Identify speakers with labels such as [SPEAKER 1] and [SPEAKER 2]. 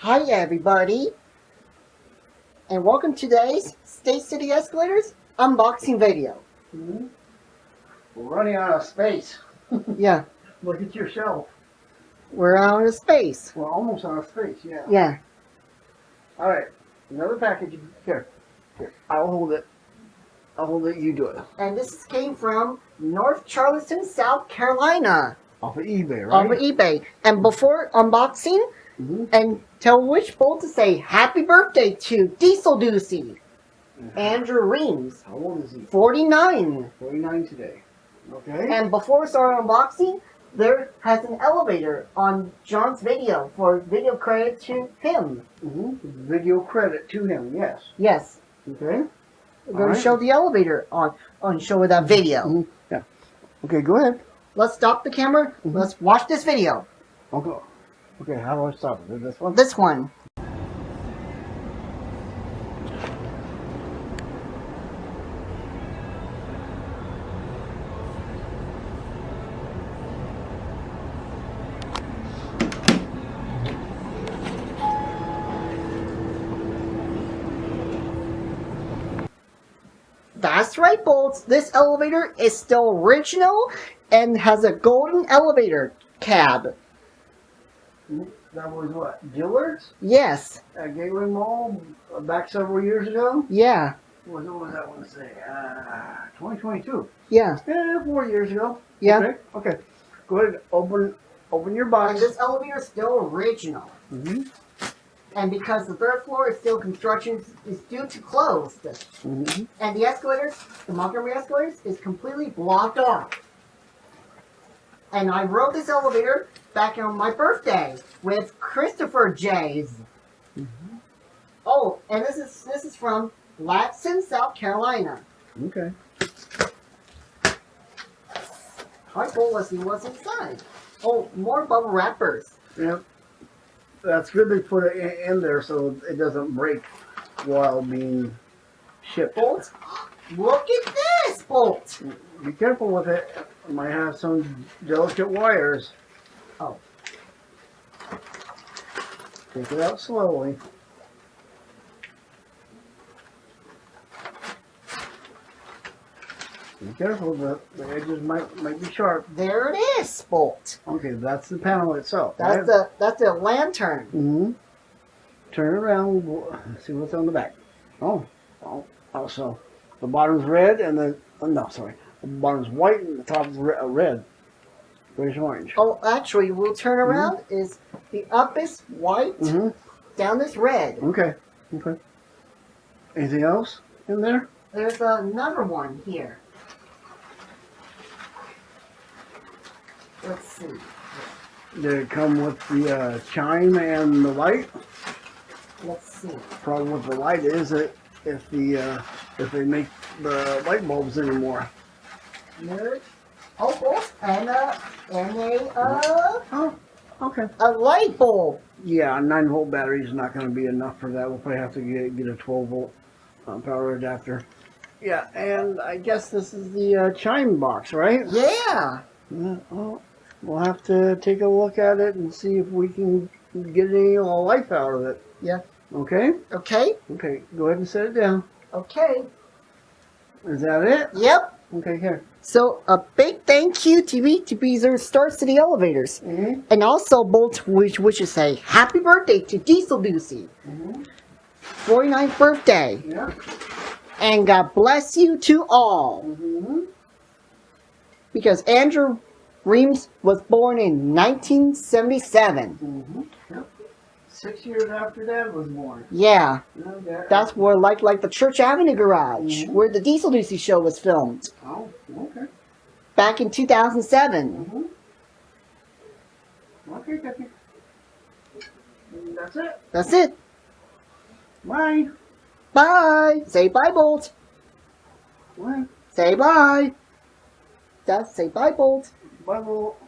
[SPEAKER 1] Hi everybody, and welcome to today's State City Escalators unboxing video.
[SPEAKER 2] Mm-hmm. We're running out of space.
[SPEAKER 1] Yeah,
[SPEAKER 2] Look at your shelf.
[SPEAKER 1] we're out of space.
[SPEAKER 2] We're almost out of space, yeah.
[SPEAKER 1] Yeah.
[SPEAKER 2] Alright, another package. Here, I'll hold it. You do it.
[SPEAKER 1] And this came from North Charleston, South Carolina.
[SPEAKER 2] Off of eBay, right?
[SPEAKER 1] Off of eBay. And before unboxing, and tell which bolt to say happy birthday to Diesel Doocy. Andrew Reams.
[SPEAKER 2] How old is he?
[SPEAKER 1] 49.
[SPEAKER 2] 49 today. Okay.
[SPEAKER 1] And before we start unboxing, there has an elevator on John's video for video credit to him.
[SPEAKER 2] Video credit to him, yes.
[SPEAKER 1] Yes.
[SPEAKER 2] Okay.
[SPEAKER 1] We're going to show the elevator on show that video.
[SPEAKER 2] Yeah. Okay, go ahead.
[SPEAKER 1] Let's stop the camera. Let's watch this video.
[SPEAKER 2] Okay, how do I stop it? This one?
[SPEAKER 1] This one. That's right, Bolts. This elevator is still original and has a golden elevator cab.
[SPEAKER 2] That was what? Dillards?
[SPEAKER 1] Yes.
[SPEAKER 2] At Gateway Mall back several years ago?
[SPEAKER 1] Yeah.
[SPEAKER 2] What was that one say? 2022.
[SPEAKER 1] Yeah.
[SPEAKER 2] 4 years ago.
[SPEAKER 1] Yeah.
[SPEAKER 2] Okay. Go ahead. Open your box.
[SPEAKER 1] And this elevator is still original. And because the third floor is still construction is due to close. And the escalators, the Montgomery escalators, is completely blocked off. And I rode this elevator back on my birthday with Christopher J's. Oh, and this is from Latson, South Carolina.
[SPEAKER 2] Okay.
[SPEAKER 1] Alright, well, let's see what's inside. Oh, more bubble wrappers.
[SPEAKER 2] Yep. That's good they put it in there so it doesn't break while being shipped.
[SPEAKER 1] Bolt, look at this, Bolt.
[SPEAKER 2] Be careful with it. It might have some delicate wires.
[SPEAKER 1] Oh.
[SPEAKER 2] Take it out slowly. Be careful, the edges might be sharp.
[SPEAKER 1] There it is, Bolt.
[SPEAKER 2] Okay, that's the panel itself.
[SPEAKER 1] That's
[SPEAKER 2] right?
[SPEAKER 1] the lantern.
[SPEAKER 2] Turn around. See what's on the back. Oh, so the bottom's red and the the bottom's white and the top is red, grayish orange.
[SPEAKER 1] Oh, actually, we'll turn around. Is the up is white, down is red.
[SPEAKER 2] Okay. Anything else in there?
[SPEAKER 1] There's another one here. Let's see.
[SPEAKER 2] Did it come with the chime and the light?
[SPEAKER 1] Let's see.
[SPEAKER 2] Problem with the light is that if they make the light bulbs anymore.
[SPEAKER 1] Nerd. Oh, both and
[SPEAKER 2] Oh, okay.
[SPEAKER 1] a light bulb.
[SPEAKER 2] Yeah, a 9-volt battery is not going to be enough for that. We'll probably have to get a 12-volt power adapter. Yeah, and I guess this is the chime box, right?
[SPEAKER 1] Yeah.
[SPEAKER 2] Well, we'll have to take a look at it and see if we can get any life out of it.
[SPEAKER 1] Yeah.
[SPEAKER 2] Okay?
[SPEAKER 1] Okay.
[SPEAKER 2] Okay, go ahead and set it down.
[SPEAKER 1] Okay.
[SPEAKER 2] Is that it?
[SPEAKER 1] Yep.
[SPEAKER 2] Okay, here.
[SPEAKER 1] So a big thank you to Beezer Star City Elevators, and also Bolt, which should say happy birthday to Diesel Doocy, 49th birthday, and God bless you to all. Because Andrew Reams was born in 1977.
[SPEAKER 2] 6 years after Dad was born.
[SPEAKER 1] Yeah,
[SPEAKER 2] Okay.
[SPEAKER 1] that's where like the Church Avenue garage, where the Diesel Doocy show was filmed.
[SPEAKER 2] Oh, okay.
[SPEAKER 1] Back in 2007.
[SPEAKER 2] Okay, Kathy. That's it.
[SPEAKER 1] That's it.
[SPEAKER 2] Bye.
[SPEAKER 1] Bye. Say bye, Bolt.
[SPEAKER 2] Bye.
[SPEAKER 1] Say bye. Say bye, Bolt.
[SPEAKER 2] Bye, Bolt.